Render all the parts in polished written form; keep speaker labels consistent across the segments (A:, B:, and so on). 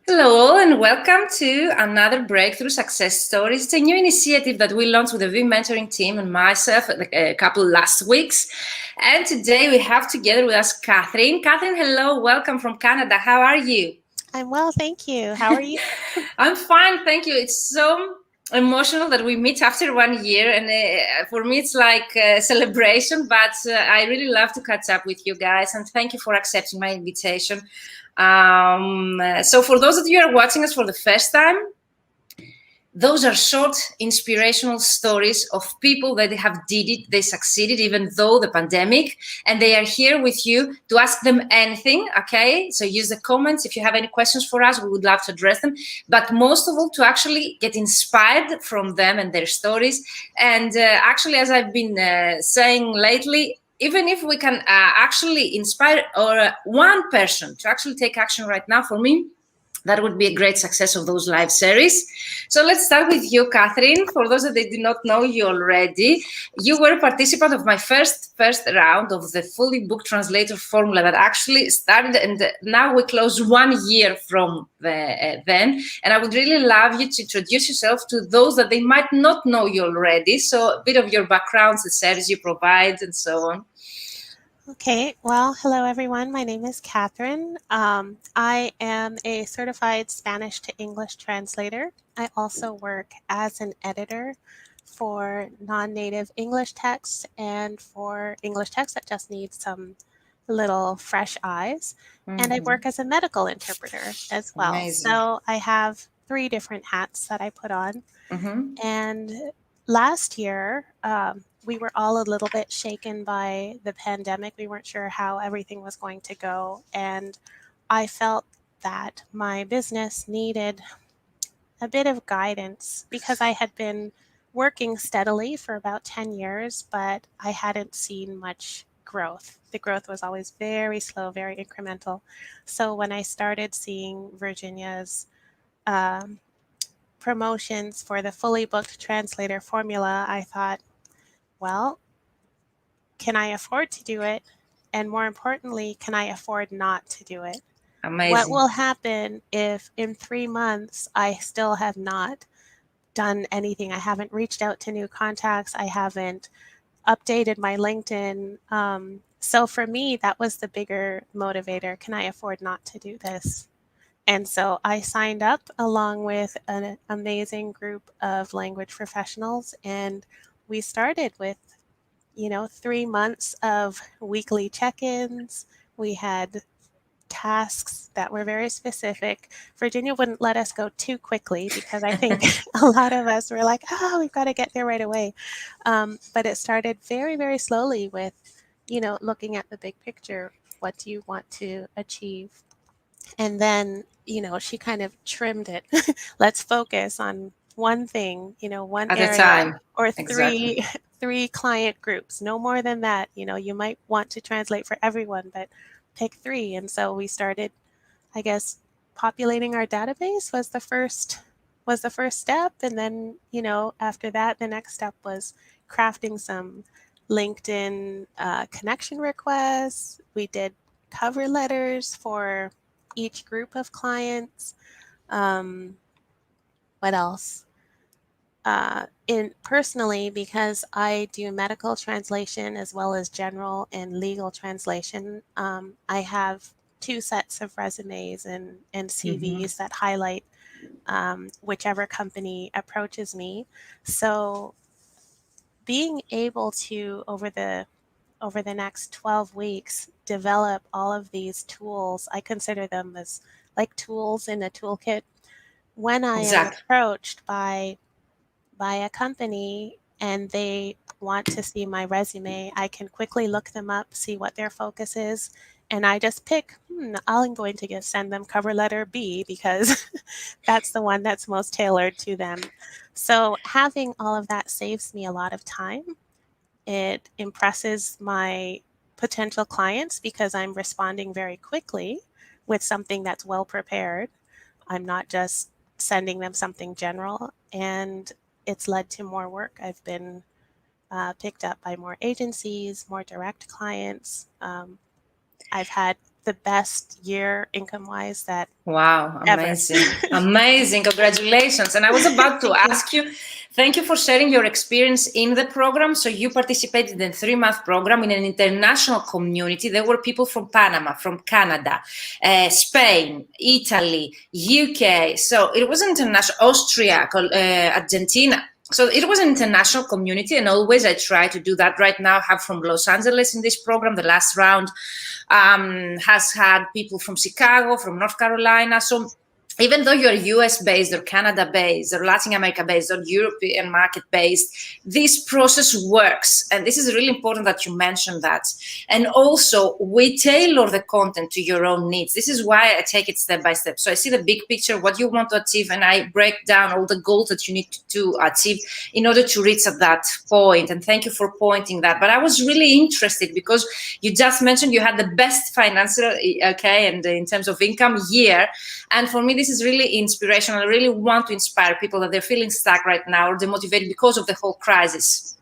A: Hello, all, and welcome to another Breakthrough Success Stories. It's a new initiative that we launched with the V Mentoring team and myself a couple last weeks. And today we have together with us Catherine. Catherine, hello, welcome from Canada. How are you?
B: I'm well, thank you. How are you?
A: I'm fine, thank you. It's so emotional that we meet after 1 year, and for me it's like a celebration, but I really love to catch up with you guys, and thank you for accepting my invitation. So for those of you who are watching us for the first time, those are short inspirational stories of people that have did it, they succeeded even though the pandemic, and they are here with you to ask them anything. Okay, so use the comments if you have any questions for us. We would love to address them, but most of all to actually get inspired from them and their stories. And actually, as I've been saying lately, even if we can actually inspire or one person to actually take action right now, for me that would be a great success of those live series. So let's start with you, Catherine. For those that they do not know you already, you were a participant of my first round of the fully booked translator formula that actually started, and now we close 1 year from then. And I would really love you to introduce yourself to those that they might not know you already. So a bit of your backgrounds, the service you provide, and so on.
B: Okay, well, hello everyone. My name is Catherine. I am a certified Spanish to English translator. I also work as an editor for non-native English texts and for English text that just needs some little fresh eyes. And I work as a medical interpreter as well.
A: Amazing.
B: So I have three different hats that I put on.
A: Mm-hmm.
B: And last year, we were all a little bit shaken by the pandemic. We weren't sure how everything was going to go. And I felt that my business needed a bit of guidance because I had been working steadily for about 10 years, but I hadn't seen much growth. The growth was always very slow, very incremental. So when I started seeing Virginia's um, promotions for the fully booked translator formula, I thought, well, can I afford to do it? And more importantly, can I afford not to do it? What
A: Amazing.
B: will happen if in 3 months I still have not done anything? I haven't reached out to new contacts. I haven't updated my LinkedIn. So for me, that was the bigger motivator. Can I afford not to do this? And so I signed up along with an amazing group of language professionals, and we started with 3 months of weekly check-ins. We had tasks that were very specific. Virginia wouldn't let us go too quickly because I think a lot of us were like, oh, we've got to get there right away. But it started very, very slowly with, looking at the big picture. What do you want to achieve? And then, she kind of trimmed it. Let's focus on one thing, one
A: At a
B: area
A: time.
B: or
A: Exactly.
B: three client groups, no more than that. You might want to translate for everyone, but pick three. And so we started, I guess, populating our database was the first step. And then, after that, the next step was crafting some LinkedIn connection requests. We did cover letters for each group of clients. Um, what else? In personally, because I do medical translation as well as general and legal translation, I have two sets of resumes and
A: Mm-hmm.
B: CVs that highlight whichever company approaches me. So being able to over the next 12 weeks develop all of these tools, I consider them as like tools in a toolkit. When I am
A: Exactly.
B: approached by a company and they want to see my resume, I can quickly look them up, see what their focus is, and I just pick, I'm going to send them cover letter B because that's the one that's most tailored to them. So having all of that saves me a lot of time. It impresses my potential clients because I'm responding very quickly with something that's well prepared. I'm not just sending them something general, and it's led to more work. I've been picked up by more agencies, more direct clients. I've had the best year income-wise that
A: Wow, amazing. Amazing. Congratulations. And I was about to ask you, thank you for sharing your experience in the program. So you participated in a 3-month program in an international community. There were people from Panama, from Canada, Spain, Italy, UK. So it was international, Austria, Argentina. So it was an international community, and always I try to do that. Right now, I have from Los Angeles in this program. The last round has had people from Chicago, from North Carolina. So even though you're US based or Canada based or Latin America based or European market based, this process works. And this is really important that you mentioned that. And also we tailor the content to your own needs. This is why I take it step by step. So I see the big picture, what you want to achieve, and I break down all the goals that you need to achieve in order to reach at that point. And thank you for pointing that. But I was really interested because you just mentioned you had the best financial, and in terms of income year. And for me, this is really inspirational. I really want to inspire people that they're feeling stuck right now or demotivated because of the whole crisis.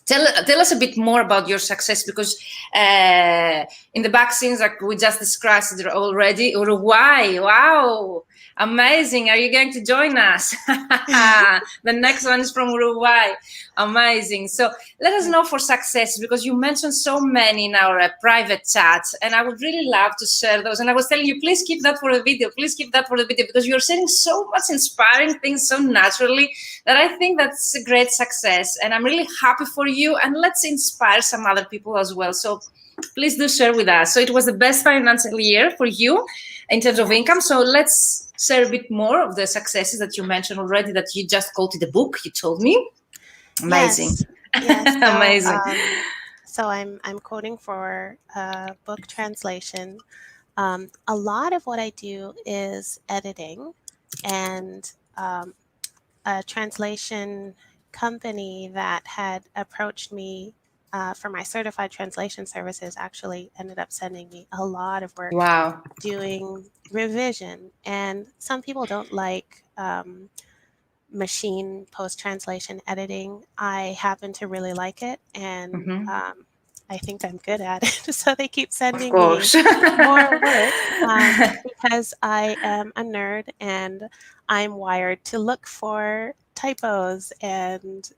A: Tell us a bit more about your success, because in the back scenes, like we just discussed already, Uruguay, wow, amazing. Are you going to join us? The next one is from Uruguay. Amazing. So let us know for success, because you mentioned so many in our private chat, and I would really love to share those. And I was telling you, please keep that for a video. Please keep that for the video, because you're sharing so much inspiring things so naturally that I think that's a great success. And I'm really happy for you. And let's inspire some other people as well. So please do share with us. So it was the best financial year for you in terms of income. So let's share a bit more of the successes that you mentioned already, that you just quoted the book, you told me. Amazing.
B: Yes. So,
A: amazing.
B: So I'm quoting for book translation. A lot of what I do is editing, and a translation company that had approached me for my certified translation services actually ended up sending me a lot of work.
A: Wow.
B: Doing revision. And some people don't like machine post-translation editing. I happen to really like it, and I think I'm good at it. So they keep sending me more work because I am a nerd and I'm wired to look for typos. And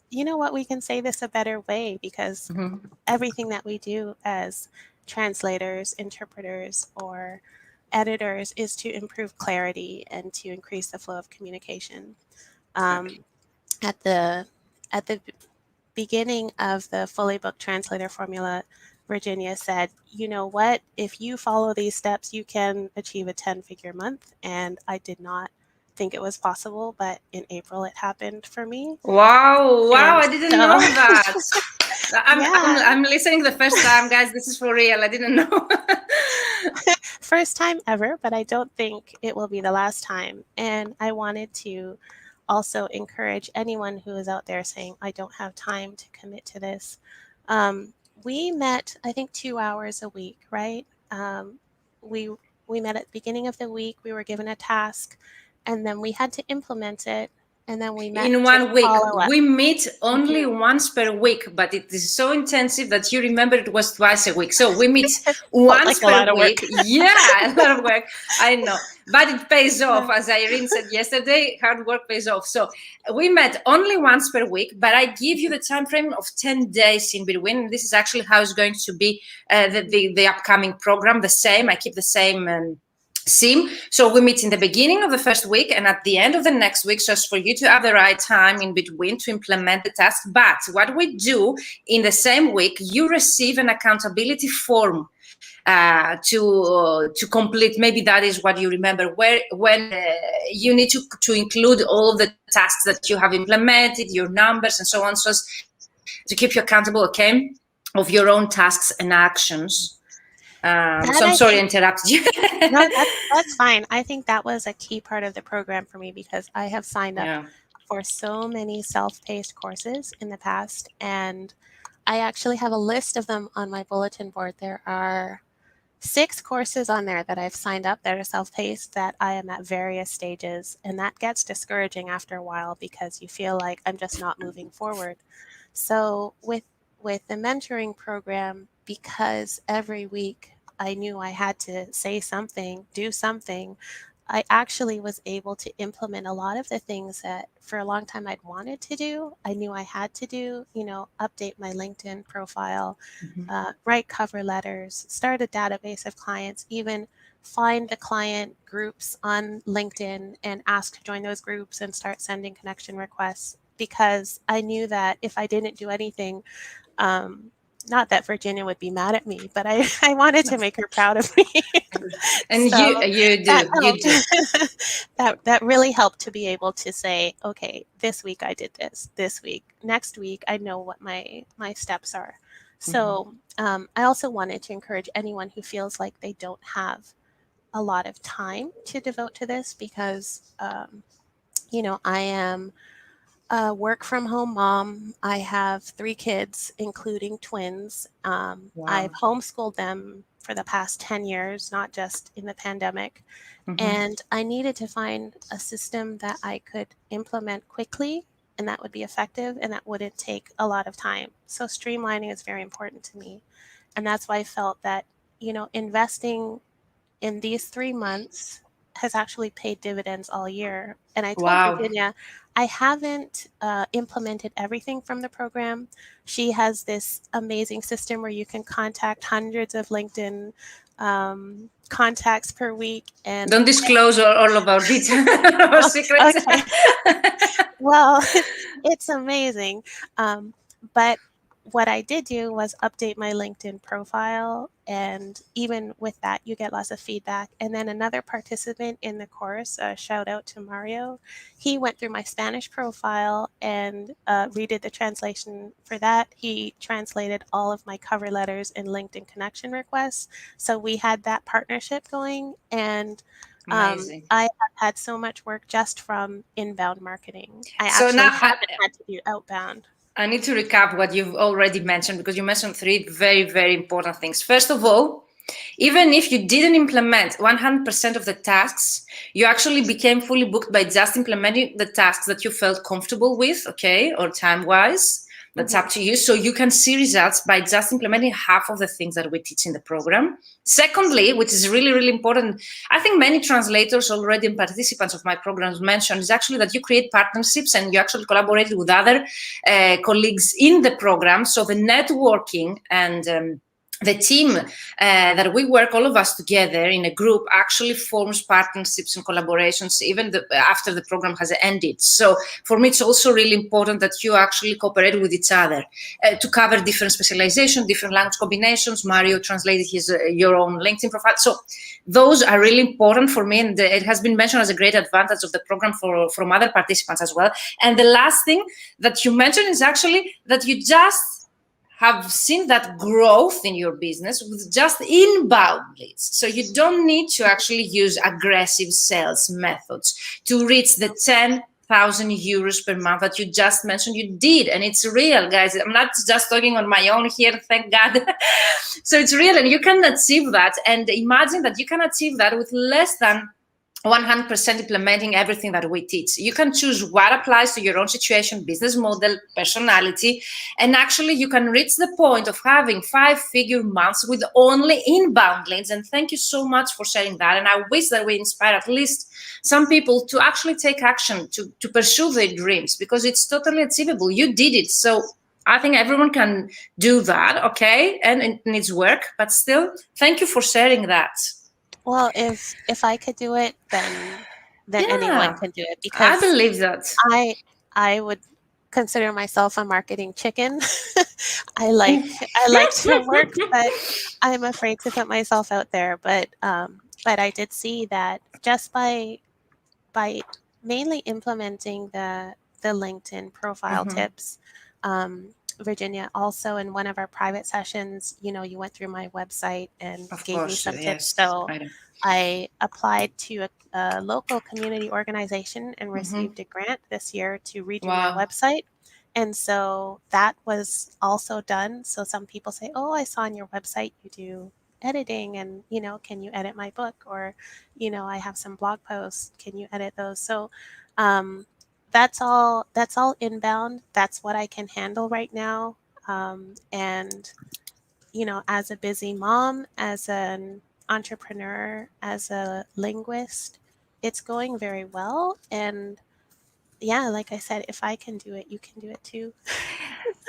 B: you know what, we can say this a better way, because everything that we do as translators, interpreters, or editors is to improve clarity and to increase the flow of communication. At the beginning of the fully booked translator formula, Virginia said, you know what, if you follow these steps, you can achieve a 10-figure month. And I did not think it was possible, but in April it happened for me.
A: Wow, I didn't know that. I'm listening the first time, guys. This is for real. I didn't know.
B: First time ever, but I don't think it will be the last time. And I wanted to also encourage anyone who is out there saying, I don't have time to commit to this. We met, I think, 2 hours a week, right? We met at the beginning of the week. We were given a task, and then we had to implement it. And then we met
A: in 1 week. We meet only
B: Mm-hmm.
A: once per week, but it is so intensive that you remember it was twice a week. So we meet once per week. Yeah, a lot of work. I know, but it pays off. As Irene said yesterday, hard work pays off. So we met only once per week, but I give you the time frame of 10 days in between. This is actually how it's going to be the upcoming program. The same. I keep the same sim. So we meet in the beginning of the first week and at the end of the next week, just for you to have the right time in between to implement the task. But what we do in the same week, you receive an accountability form to complete. Maybe that is what you remember, when you need to include all of the tasks that you have implemented, your numbers and so on, so as to keep you accountable, okay, of your own tasks and actions. So I'm sorry I interrupted you.
B: No, that's fine. I think that was a key part of the program for me, because I have signed up for so many self-paced courses in the past, and I actually have a list of them on my bulletin board. There are 6 courses on there that I've signed up that are self-paced that I am at various stages, and that gets discouraging after a while because you feel like I'm just not moving forward. So with the mentoring program, because every week I knew I had to say something, do something, I actually was able to implement a lot of the things that for a long time I'd wanted to do. I knew I had to do, update my LinkedIn profile, write cover letters, start a database of clients, even find the client groups on LinkedIn and ask to join those groups and start sending connection requests, because I knew that if I didn't do anything, not that Virginia would be mad at me, but I wanted to make her proud of me.
A: And
B: So
A: you
B: that
A: do, you do.
B: that really helped to be able to say, okay, this week I did this week, next week I know what my steps are. So I also wanted to encourage anyone who feels like they don't have a lot of time to devote to this, because I am a work from home mom. I have 3 kids, including twins. I've homeschooled them for the past 10 years, not just in the pandemic. And I needed to find a system that I could implement quickly and that would be effective and that wouldn't take a lot of time. So streamlining is very important to me. And that's why I felt that, investing in these 3 months has actually paid dividends all year. And I told Virginia, I haven't implemented everything from the program. She has this amazing system where you can contact hundreds of LinkedIn contacts per week. And
A: don't disclose all of our details, our secrets.
B: Okay. Well, it's amazing. But what I did do was update my LinkedIn profile. And even with that, you get lots of feedback. And then another participant in the course, shout out to Mario, he went through my Spanish profile and redid the translation for that. He translated all of my cover letters and LinkedIn connection requests. So we had that partnership going. And I have had so much work just from inbound marketing. I actually haven't had to do outbound.
A: I need to recap what you've already mentioned, because you mentioned 3 very, very important things. First of all, even if you didn't implement 100% of the tasks, you actually became fully booked by just implementing the tasks that you felt comfortable with, okay, or time-wise. That's up to you. So you can see results by just implementing half of the things that we teach in the program. Secondly, which is really, really important, I think many translators already and participants of my programs mentioned, is actually that you create partnerships and you actually collaborate with other colleagues in the program. So the networking and the team that we work, all of us together in a group, actually forms partnerships and collaborations even after the program has ended. So for me, it's also really important that you actually cooperate with each other to cover different specialization, different language combinations. Mario translated your own LinkedIn profile. So those are really important for me, and it has been mentioned as a great advantage of the program from other participants as well. And the last thing that you mentioned is actually that you just have seen that growth in your business with just inbound leads. So you don't need to actually use aggressive sales methods to reach the 10,000 euros per month that you just mentioned you did. And it's real, guys. I'm not just talking on my own here, thank God. So it's real, and you can achieve that. And imagine that you can achieve that with less than 100% implementing everything that we teach. You can choose what applies to your own situation, business model, personality, and actually you can reach the point of having 5-figure months with only inbound leads. And thank you so much for sharing that. And I wish that we inspire at least some people to actually take action, to pursue their dreams, because it's totally achievable. You did it. So I think everyone can do that, okay? And it needs work, but still, thank you for sharing that.
B: Well, if I could do it, then anyone can do it,
A: I
B: because
A: believe that.
B: I would consider myself a marketing chicken. I like to work, but I'm afraid to put myself out there. But I did see that just by mainly implementing the LinkedIn profile tips. Virginia, also in one of our private sessions, you went through my website and gave me some tips. So I applied to a local community organization and received a grant this year to redo my website. And so that was also done. So some people say, oh, I saw on your website you do editing, and can you edit my book? Or I have some blog posts, can you edit those? So that's all inbound. That's what I can handle right now. And as a busy mom, as an entrepreneur, as a linguist, it's going very well. And yeah, like I said, if I can do it, you can do it too.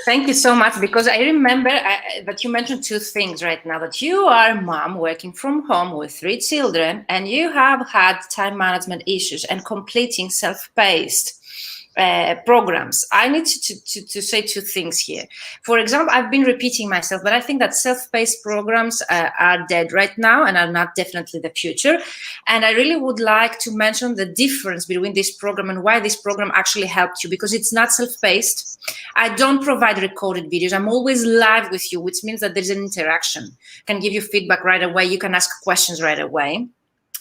A: Thank you so much, because I remember that you mentioned two things right now, that you are a mom working from home with 3 children, and you have had time management issues and completing self-paced programs. I need to say two things here. For example, I've been repeating myself, but I think that self-paced programs are dead right now and are not definitely the future. And I really would like to mention the difference between this program and why this program actually helped you, because it's not self-paced. I don't provide recorded videos. I'm always live with you, which means that there's an interaction. I can give you feedback right away. You can ask questions right away.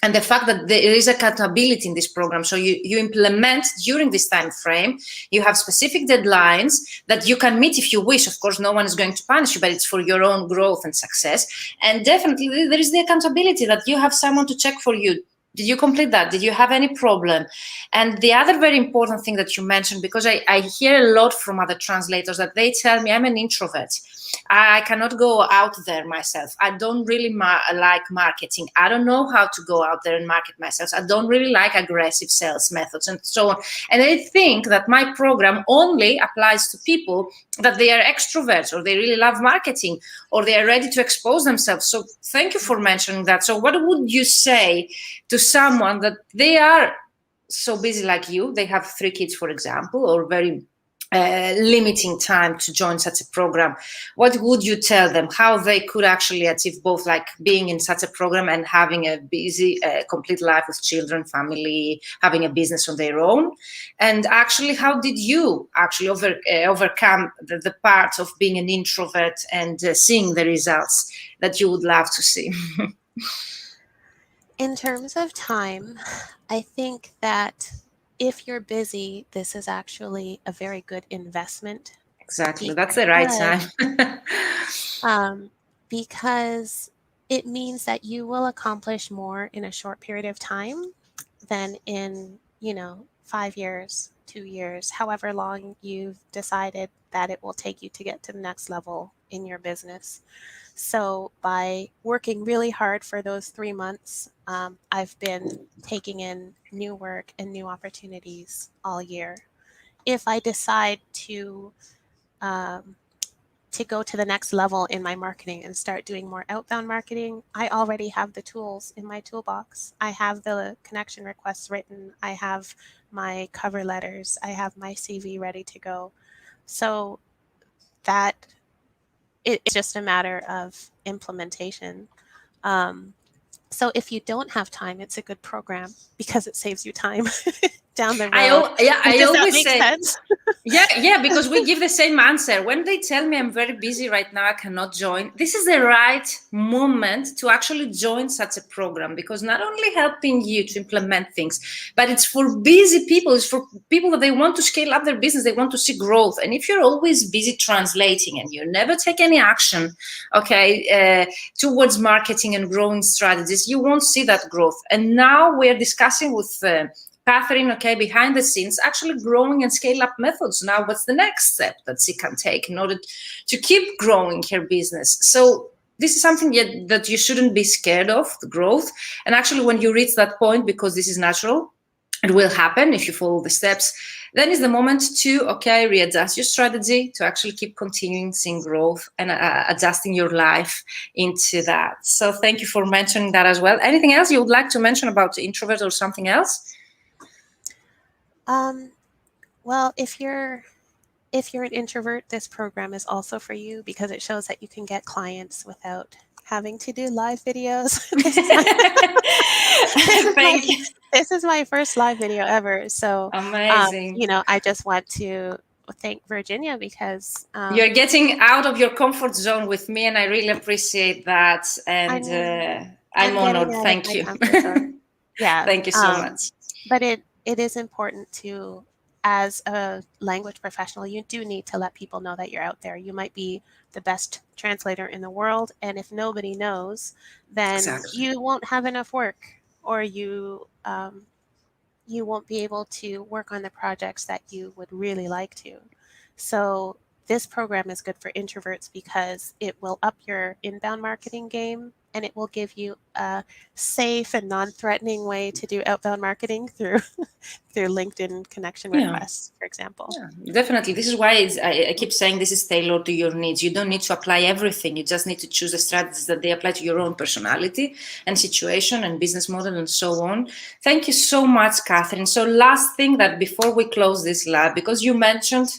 A: And the fact that there is accountability in this program, so you implement during this time frame, you have specific deadlines that you can meet if you wish. Of course, no one is going to punish you, but it's for your own growth and success. And definitely there is the accountability that you have someone to check for you. Did you complete that? Did you have any problem? And the other very important thing that you mentioned, because I hear a lot from other translators that they tell me, I'm an introvert. I cannot go out there myself. I don't really like marketing. I don't know how to go out there and market myself. I don't really like aggressive sales methods and so on. And I think that my program only applies to people that they are extroverts, or they really love marketing, or they are ready to expose themselves. So thank you for mentioning that. So what would you say to someone that they are so busy like you, they have 3 kids, for example, or very limiting time to join such a program? What would you tell them how they could actually achieve both, like being in such a program and having a busy complete life with children, family, having a business on their own? And actually, how did you actually overcome the part of being an introvert and seeing the results that you would love to see?
B: In terms of time, I think that if you're busy, this is actually a very good investment.
A: Exactly, that's the right time.
B: Because it means that you will accomplish more in a short period of time than in, 5 years, 2 years, however long you've decided that it will take you to get to the next level in your business. So by working really hard for those 3 months, I've been taking in new work and new opportunities all year. If I decide to go to the next level in my marketing and start doing more outbound marketing, I already have the tools in my toolbox. I have the connection requests written. I have my cover letters. I have my CV ready to go. So that it's just a matter of implementation. So if you don't have time, it's a good program because it saves you time down the road.
A: I
B: Does that
A: always
B: make
A: say,
B: sense?
A: yeah, because we give the same answer. When they tell me I'm very busy right now, I cannot join, this is the right moment to actually join such a program, because not only helping you to implement things, but it's for busy people. It's for people that they want to scale up their business. They want to see growth. And if you're always busy translating and you never take any action, towards marketing and growing strategies, you won't see that growth. And now we're discussing with Catharine, behind the scenes, actually growing and scale up methods. Now, what's the next step that she can take in order to keep growing her business? So this is something that you shouldn't be scared of, the growth. And actually, when you reach that point, because this is natural, it will happen if you follow the steps, then is the moment to, readjust your strategy to actually keep continuing seeing growth and adjusting your life into that. So thank you for mentioning that as well. Anything else you would like to mention about introvert or something else?
B: Well, if you're an introvert, this program is also for you because it shows that you can get clients without having to do live videos. This is my first live video ever. So
A: amazing.
B: I just want to thank Virginia because
A: you're getting out of your comfort zone with me, and I really appreciate that. And I'm honored. Thank you.
B: Yeah.
A: Thank you so much.
B: But it is important to, as a language professional, you do need to let people know that you're out there. You might be the best translator in the world, and if nobody knows, then you won't have enough work, or you won't be able to work on the projects that you would really like to. So this program is good for introverts because it will up your inbound marketing game, and it will give you a safe and non-threatening way to do outbound marketing through LinkedIn connection requests, for example.
A: Yeah, definitely. This is why I keep saying this is tailored to your needs. You don't need to apply everything. You just need to choose the strategies that they apply to your own personality and situation and business model and so on. Thank you so much, Catherine. So last thing, that before we close this lab, because you mentioned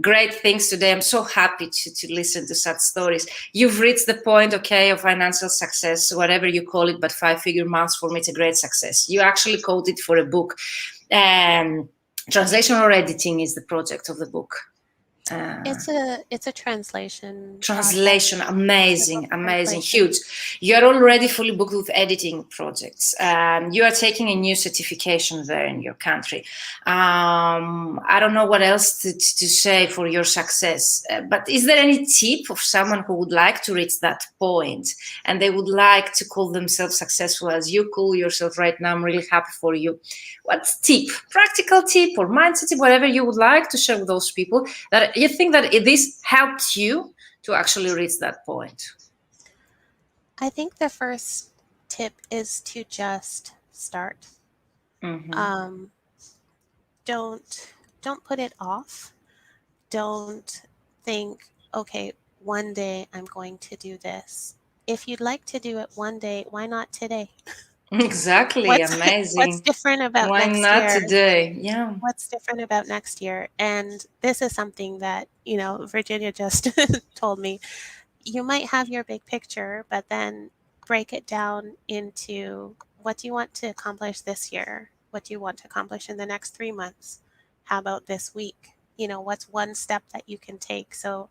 A: great things today, I'm so happy to listen to such stories. You've reached the point, okay, of financial success, whatever you call it, but 5-figure months, for me, it's a great success. You actually quoted for a book. Translation or editing is the project of the book?
B: It's a translation.
A: Translation, amazing, huge. You're already fully booked with editing projects. You are taking a new certification there in your country. I don't know what else to say for your success, but is there any tip of someone who would like to reach that point and they would like to call themselves successful as you call yourself right now? I'm really happy for you. What tip, practical tip or mindset tip, whatever you would like to share with those people that you think that this helped you to actually reach that point?
B: I think the first tip is to just start.
A: Mm-hmm.
B: Don't put it off. Don't think, okay, one day I'm going to do this. If you'd like to do it one day, why not today?
A: Exactly, amazing.
B: What's different about
A: why
B: next
A: not
B: year?
A: Today? Yeah.
B: What's different about next year? And this is something that, Virginia just told me. You might have your big picture, but then break it down into, what do you want to accomplish this year? What do you want to accomplish in the next 3 months? How about this week? What's one step that you can take? So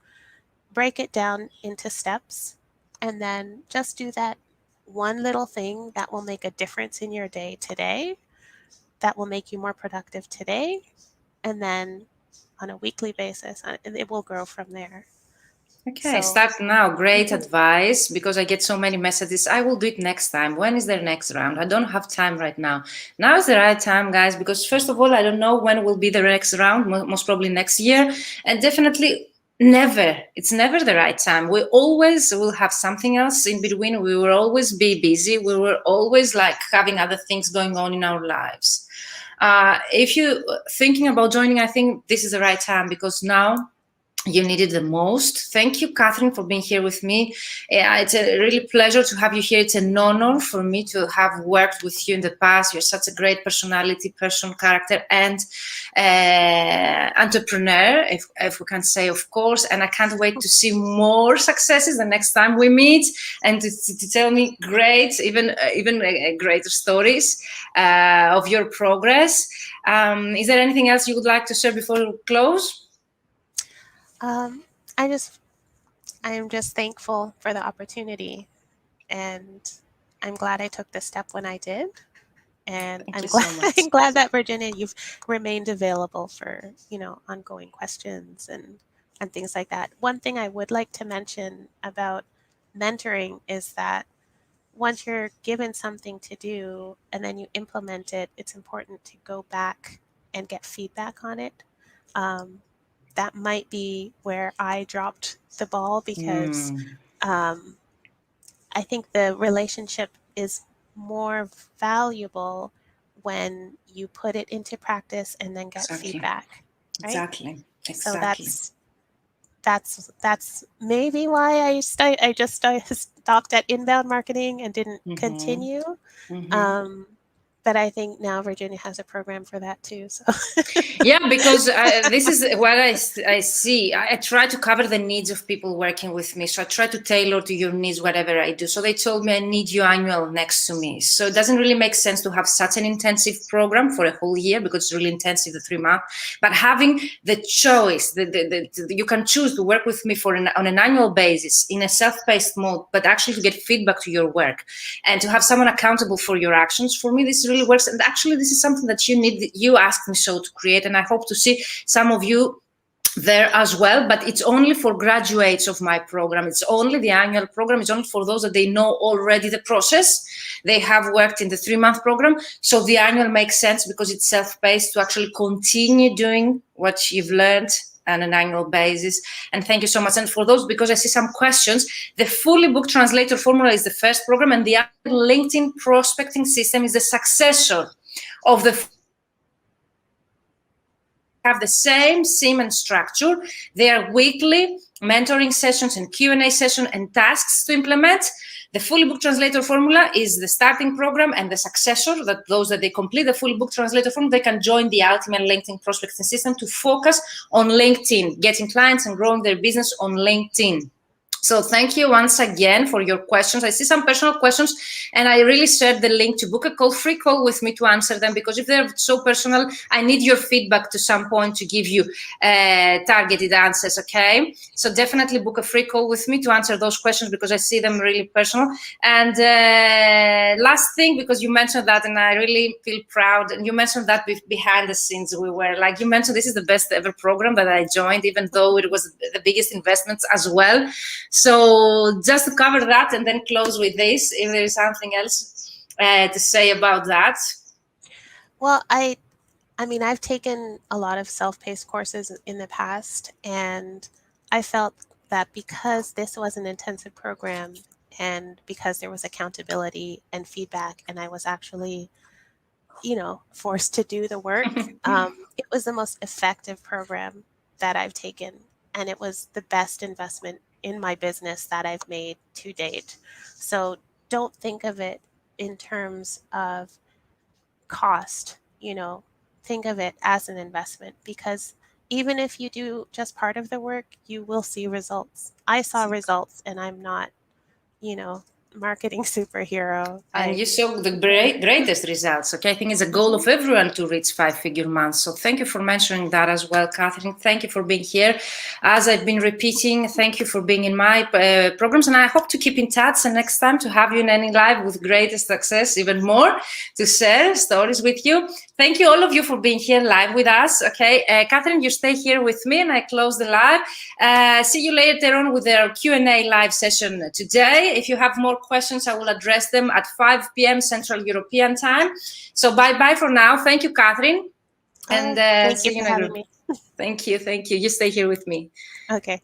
B: break it down into steps, and then just do that one little thing that will make a difference in your day today, that will make you more productive today, and then on a weekly basis, it will grow from there.
A: Okay, start now. Great advice, because I get so many messages. I will do it next time. When is their next round? I don't have time right now. Now is the right time, guys, because first of all, I don't know when will be the next round, most probably next year. And definitely it's never the right time. We always will have something else in between. We will always be busy. We were always having other things going on in our lives. If you're thinking about joining, I think this is the right time, because now you need it the most. Thank you, Catherine, for being here with me. It's a really pleasure to have you here. It's an honor for me to have worked with you in the past. You're such a great personality, character, and entrepreneur, if we can say, of course. And I can't wait to see more successes the next time we meet, and to tell me even greater stories of your progress. Is there anything else you would like to share before we close?
B: I'm just thankful for the opportunity, and I'm glad I took this step when I did. And I'm glad that, Virginia, you've remained available for, ongoing questions and things like that. One thing I would like to mention about mentoring is that once you're given something to do and then you implement it, it's important to go back and get feedback on it. That might be where I dropped the ball, because I think the relationship is more valuable when you put it into practice and then get feedback. Right?
A: Exactly.
B: So that's maybe why I just stopped at inbound marketing and didn't continue. But I think now Virginia has a program for that too. So.
A: Yeah, because this is what I see. I try to cover the needs of people working with me. So I try to tailor to your needs whatever I do. So they told me I need you annual next to me. So it doesn't really make sense to have such an intensive program for a whole year, because it's really intensive, the 3 months. But having the choice, you can choose to work with me on an annual basis in a self-paced mode, but actually to get feedback to your work and to have someone accountable for your actions. For me, this really works. And actually, this is something that you asked me so to create. And I hope to see some of you there as well, but it's only for graduates of my program. It's only the annual program. It's only for those that they know already the process. They have worked in the 3-month program. So the annual makes sense because it's self-paced to actually continue doing what you've learned on an annual basis. And thank you so much. And for those, because I see some questions, the fully booked translator formula is the first program, and the LinkedIn prospecting system is the successor of the have the same theme and structure. They are weekly mentoring sessions and Q&A session and tasks to implement. The fully booked translator formula is the starting program, and the successor, that those that they complete the fully booked translator formula, they can join the ultimate LinkedIn prospecting system to focus on LinkedIn, getting clients and growing their business on LinkedIn. So thank you once again for your questions. I see some personal questions, and I really shared the link to book a call, free call with me to answer them, because if they're so personal, I need your feedback to some point to give you targeted answers, okay? So definitely book a free call with me to answer those questions, because I see them really personal. And last thing, because you mentioned that, and I really feel proud, and you mentioned that behind the scenes we were, like you mentioned, this is the best ever program that I joined, even though it was the biggest investments as well. So just to cover that and then close with this, if there is something else to say about that.
B: Well, I mean, I've taken a lot of self-paced courses in the past, and I felt that because this was an intensive program and because there was accountability and feedback, and I was actually, you know, forced to do the work, it was the most effective program that I've taken, and it was the best investment in my business that I've made to date. So don't think of it in terms of cost, you know, think of it as an investment, because even if you do just part of the work, you will see results. I saw results, and I'm not, you know, marketing superhero.
A: And you saw the greatest results. Okay, I think it's a goal of everyone to reach 5-figure months. So thank you for mentioning that as well, Catherine. Thank you for being here. As I've been repeating, thank you for being in my programs, and I hope to keep in touch, and next time to have you in any live with greatest success, even more, to share stories with you. Thank you, all of you, for being here live with us. Okay, Catherine, you stay here with me, and I close the live. See you later on with our Q&A live session today. If you have more questions, I will address them at 5 p.m. Central European time. So bye-bye for now. Thank you, Catherine. And
B: thank you for having me.
A: Thank you. You stay here with me.
B: Okay.